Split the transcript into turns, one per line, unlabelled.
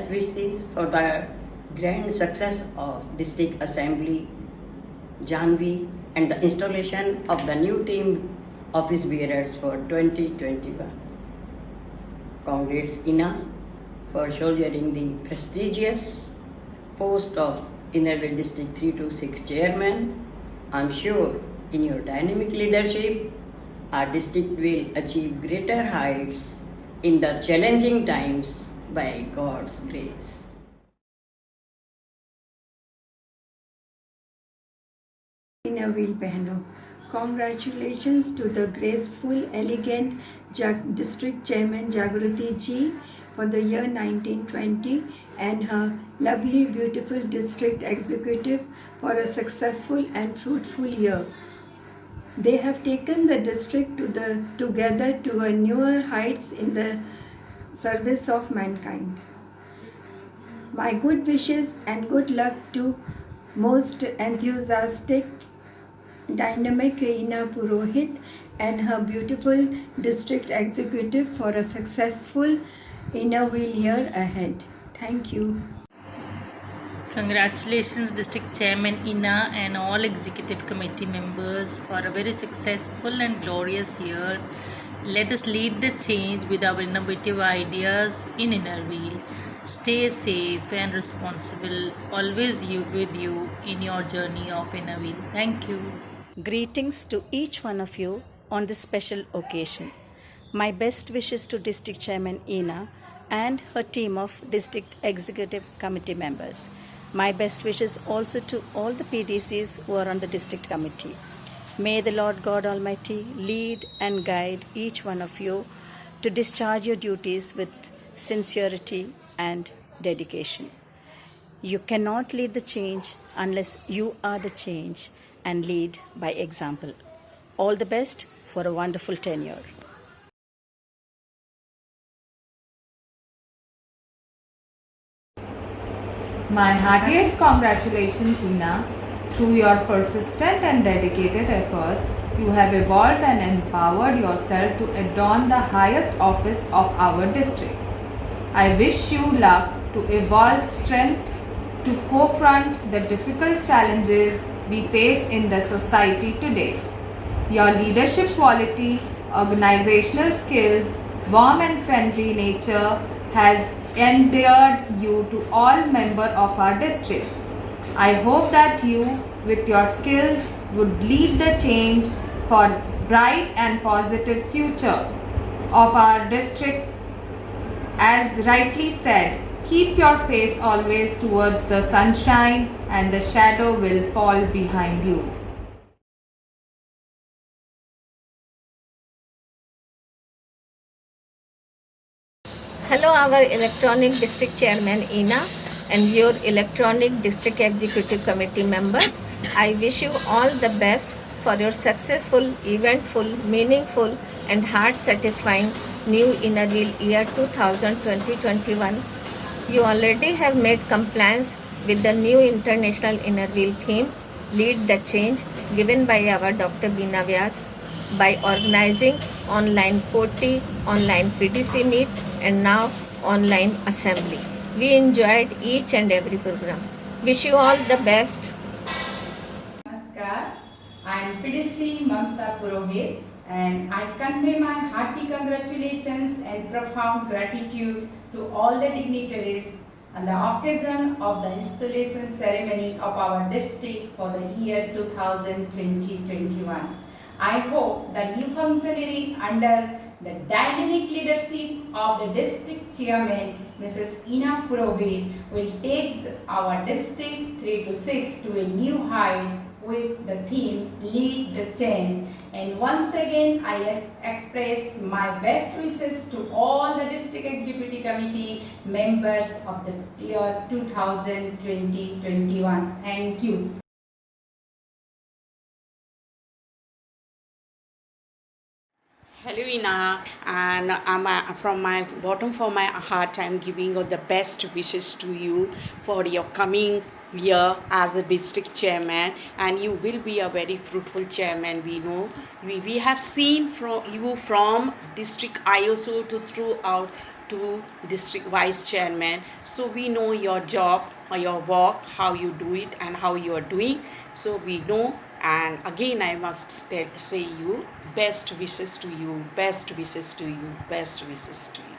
best wishes for the grand success of District Assembly Janvi and the installation of the new team office bearers for 2021. Congrats Ina for shouldering the prestigious post of Innerville District 326 Chairman. I'm sure in your dynamic leadership, our district will achieve greater heights in the challenging times by God's grace.
Innerville Behno. Congratulations to the graceful, elegant District Chairman Jagruti Ji for the year 1920 and her lovely, beautiful District Executive for a successful and fruitful year. They have taken the district together to a newer heights in the service of mankind. My good wishes and good luck to most enthusiastic, dynamic Ina Purohit and her beautiful district executive for a successful Innerville year ahead. Thank you.
Congratulations District Chairman Ina and all Executive Committee members for a very successful and glorious year. Let us lead the change with our innovative ideas in Innerville. Stay safe and responsible. Always with you in your journey of Innerville. Thank you.
Greetings to each one of you on this special occasion. My best wishes to District Chairman Ina and her team of District Executive Committee members. My best wishes also to all the PDCs who are on the District Committee. May the Lord God Almighty lead and guide each one of you to discharge your duties with sincerity and dedication. You cannot lead the change unless you are the change and lead by example. All the best for a wonderful tenure.
My heartiest congratulations, Ina. Through your persistent and dedicated efforts, you have evolved and empowered yourself to adorn the highest office of our district. I wish you luck to evolve strength to confront the difficult challenges we face in the society today. Your leadership quality, organizational skills, warm and friendly nature has endeared you to all members of our district. I hope that you, with your skills, would lead the change for bright and positive future of our district. As rightly said, keep your face always towards the sunshine and the shadow will fall behind you.
Hello, our electronic district chairman Ina and your electronic district executive committee members. I wish you all the best for your successful, eventful, meaningful and heart satisfying new Innerville year 2020-21. You already have made compliance with the new international Innerville theme, Lead the Change, given by our Dr. Beena Vyas by organizing online POTI, online PDC meet and now online assembly. We enjoyed each and every program. Wish you all the best.
Namaskar. I am PDC Mamta Purohit and I convey my hearty congratulations and profound gratitude to all the dignitaries on the occasion of the installation ceremony of our district for the year 2020-21. I hope the new functionary under the dynamic leadership of the district chairman Mrs. Ina Purohit will take our district 326 to a new heights with the theme Lead the Change. And once again I express my best wishes to all the district executive committee members of the year 2020-21. Thank you.
Hello, Ina, and from my bottom for my heart, I'm giving you the best wishes to you for your coming year as a district chairman, and you will be a very fruitful chairman. We know we have seen from you from district ISO to throughout to district vice chairman, so we know your job or your work, how you do it, and how you are doing. So we know, and again I must say you best wishes to you, best wishes to you, best wishes to you.